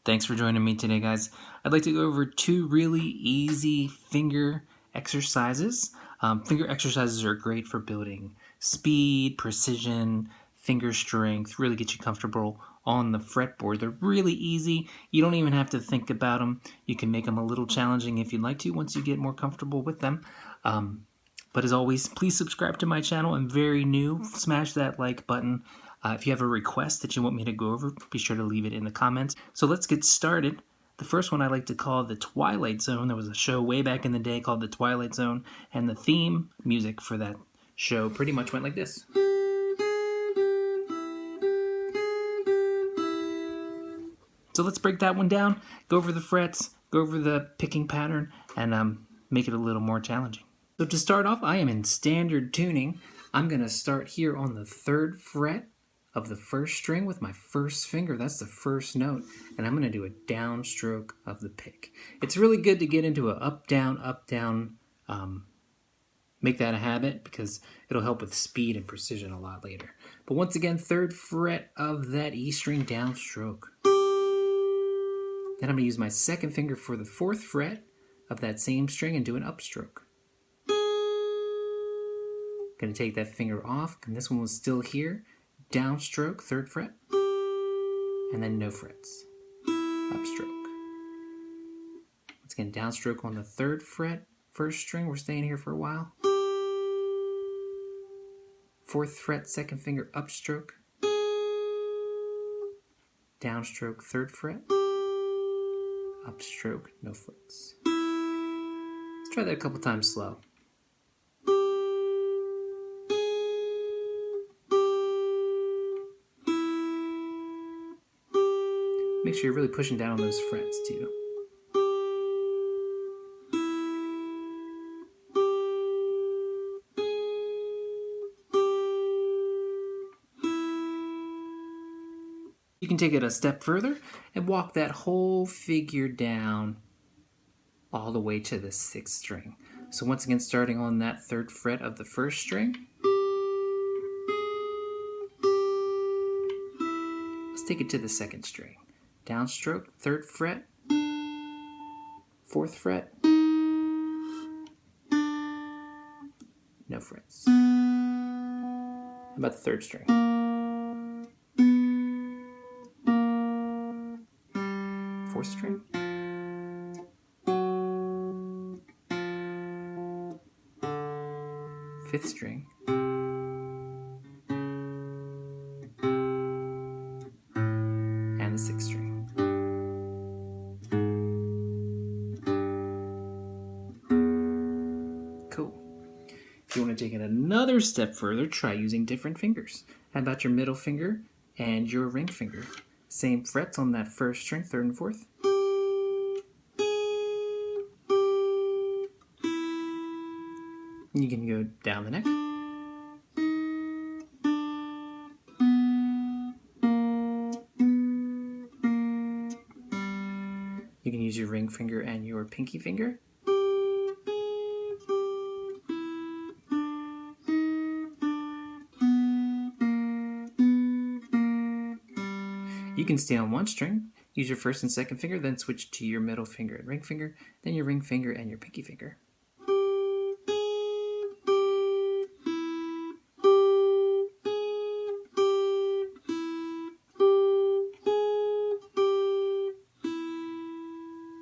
Thanks for joining me today, guys. I'd like to go over two really easy finger exercises. Finger exercises are great for building speed, precision, finger strength, really get you comfortable on the fretboard. They're really easy. You don't even have to think about them. You can make them a little challenging if you'd like to once you get more comfortable with them. But as always, please subscribe to my channel. I'm very new. Smash that like button. If you have a request that you want me to go over, be sure to leave it in the comments. So let's get started. The first one I like to call the Twilight Zone. There was a show way back in the day called the Twilight Zone, and the theme music for that show pretty much went like this. So let's break that one down, go over the frets, go over the picking pattern, and make it a little more challenging. So to start off, I am in standard tuning. I'm going to start here on the 3rd fret of the 1st string with my 1st finger. That's the 1st note. And I'm going to do a downstroke of the pick. It's really good to get into a up, down, make that a habit because it'll help with speed and precision a lot later. But once again, 3rd fret of that E string, downstroke. Then I'm going to use my 2nd finger for the 4th fret of that same string and do an upstroke. Going to take that finger off, and this one was still here. Downstroke, 3rd fret, and then no frets. Upstroke. Once again, downstroke on the 3rd fret, 1st string. We're staying here for a while. 4th fret, 2nd finger, upstroke. Downstroke, 3rd fret. Upstroke, no frets. Let's try that a couple times slow. Make sure you're really pushing down on those frets too. You can take it a step further and walk that whole figure down all the way to the 6th string. So once again, starting on that 3rd fret of the 1st string. Let's take it to the 2nd string. Downstroke, 3rd fret, 4th fret, no frets. How about the 3rd string? 4th string. 5th string. And the 6th string. Cool. If you want to take it another step further, try using different fingers. How about your middle finger and your ring finger? Same frets on that 1st string, 3rd and 4th. You can go down the neck. You can use your ring finger and your pinky finger. You can stay on one string, use your 1st and 2nd finger, then switch to your middle finger and ring finger, then your ring finger and your pinky finger.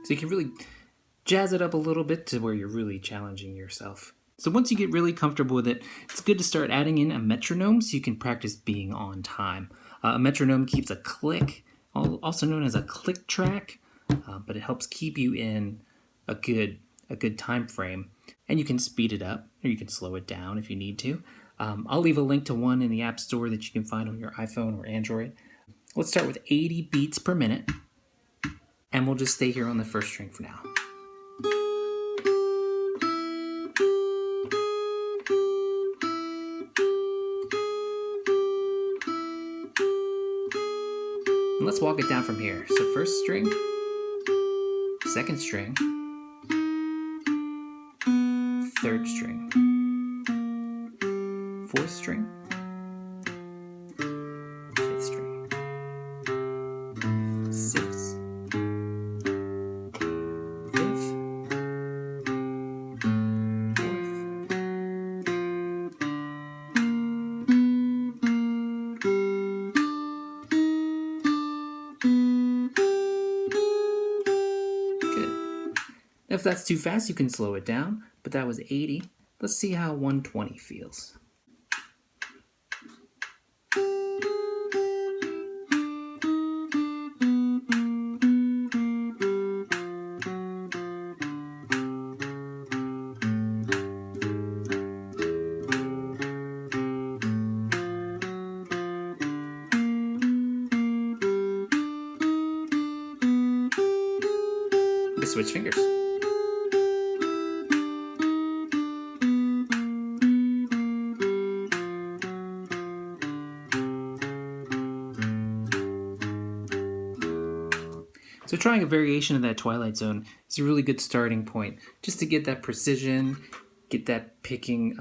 So you can really jazz it up a little bit to where you're really challenging yourself. So once you get really comfortable with it, it's good to start adding in a metronome so you can practice being on time. A metronome keeps a click, also known as a click track, but it helps keep you in a good time frame. And you can speed it up or you can slow it down if you need to. I'll leave a link to one in the App Store that you can find on your iPhone or Android. Let's start with 80 beats per minute. And we'll just stay here on the 1st string for now. And let's walk it down from here. So 1st string, 2nd string, 3rd string, 4th string, 5th string, 6th, if that's too fast, you can slow it down, but that was 80. Let's see how 120 feels. You switch fingers. So trying a variation of that Twilight Zone is a really good starting point, just to get that precision, get that picking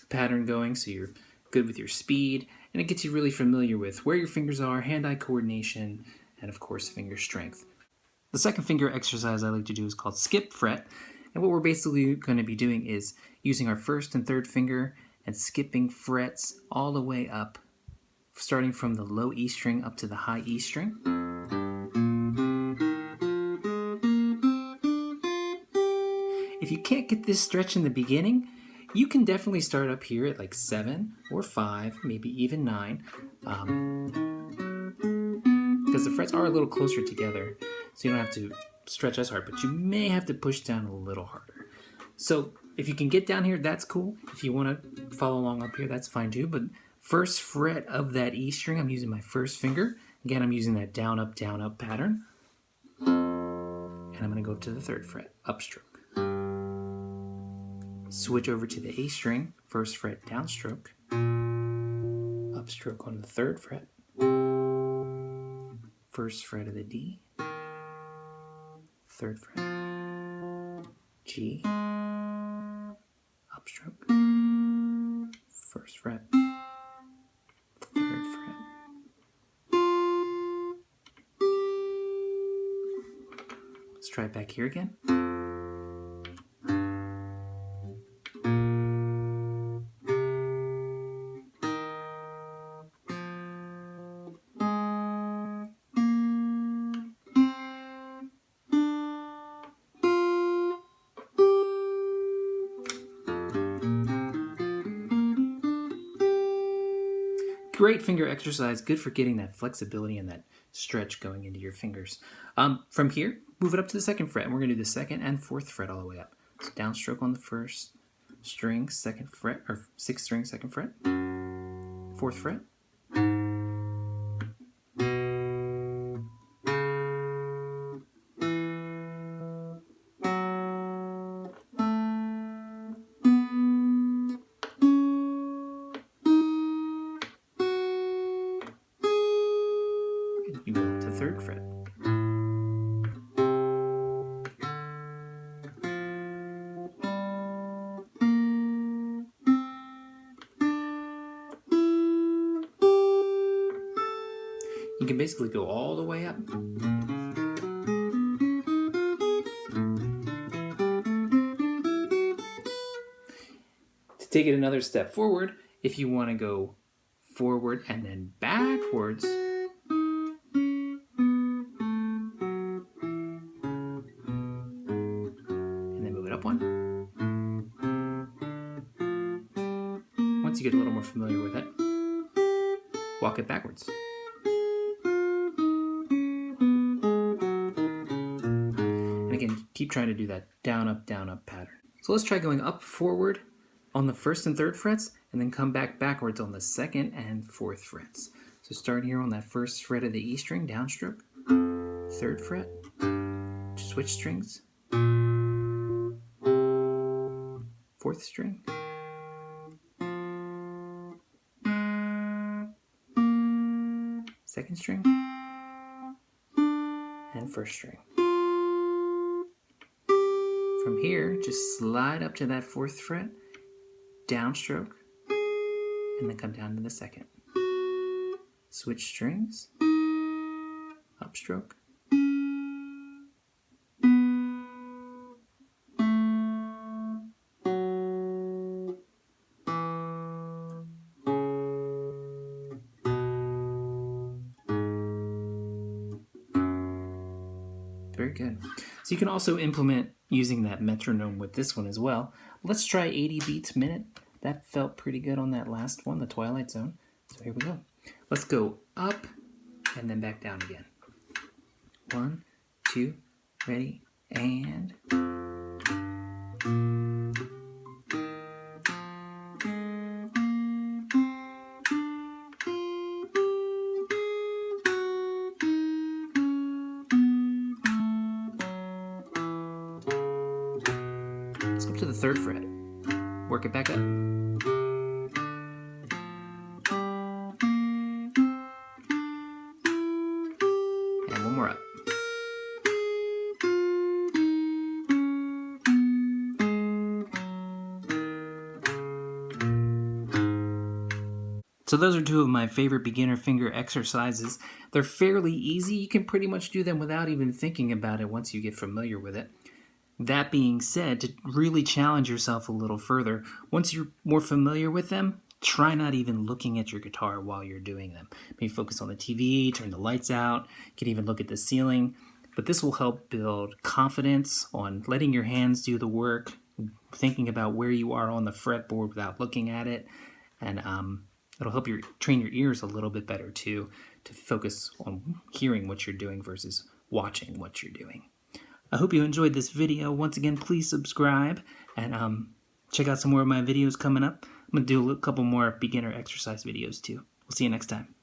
pattern going so you're good with your speed, and it gets you really familiar with where your fingers are, hand-eye coordination, and of course finger strength. The second finger exercise I like to do is called skip fret, and what we're basically going to be doing is using our first and third finger and skipping frets all the way up, starting from the low E string up to the high E string. If you can't get this stretch in the beginning, you can definitely start up here at like 7 or 5, maybe even 9, because the frets are a little closer together, so you don't have to stretch as hard, but you may have to push down a little harder. So if you can get down here, that's cool. If you want to follow along up here, that's fine too, but first fret of that E string, I'm using my first finger. Again, I'm using that down, up pattern. And I'm going to go up to the third fret, upstroke. Switch over to the A string, first fret, downstroke. Upstroke on the third fret. First fret of the D. Third fret. G. Upstroke. First fret. Third fret. Let's try it back here again. Great finger exercise, good for getting that flexibility and that stretch going into your fingers. From here, move it up to the second fret, and we're going to do the second and fourth fret all the way up. So downstroke on the first string, second fret, or sixth string, second fret, fourth fret. You go up to third fret. You can basically go all the way up. To take it another step forward, if you want to go forward and then backwards, and then move it up one. Once you get a little more familiar with it, walk it backwards. And again, keep trying to do that down, up pattern. So let's try going up, forward on the first and third frets, and then come back backwards on the second and fourth frets. So start here on that first fret of the E string, downstroke, third fret, switch strings, fourth string, second string, and first string. From here, just slide up to that fourth fret, downstroke, and then come down to the second. Switch strings, upstroke, very good. So you can also implement using that metronome with this one as well. Let's try 80 beats a minute. That felt pretty good on that last one, the Twilight Zone. So here we go. Let's go up and then back down again. 1, 2, ready, and... Let's go up to the 3rd fret. Work it back up. And one more up. So those are two of my favorite beginner finger exercises. They're fairly easy. You can pretty much do them without even thinking about it once you get familiar with it. That being said, to really challenge yourself a little further, once you're more familiar with them, try not even looking at your guitar while you're doing them. Maybe focus on the TV, turn the lights out, you can even look at the ceiling. But this will help build confidence on letting your hands do the work, thinking about where you are on the fretboard without looking at it, and it'll help you train your ears a little bit better too, to focus on hearing what you're doing versus watching what you're doing. I hope you enjoyed this video. Once again, please subscribe and check out some more of my videos coming up. I'm going to do a couple more beginner exercise videos too. We'll see you next time.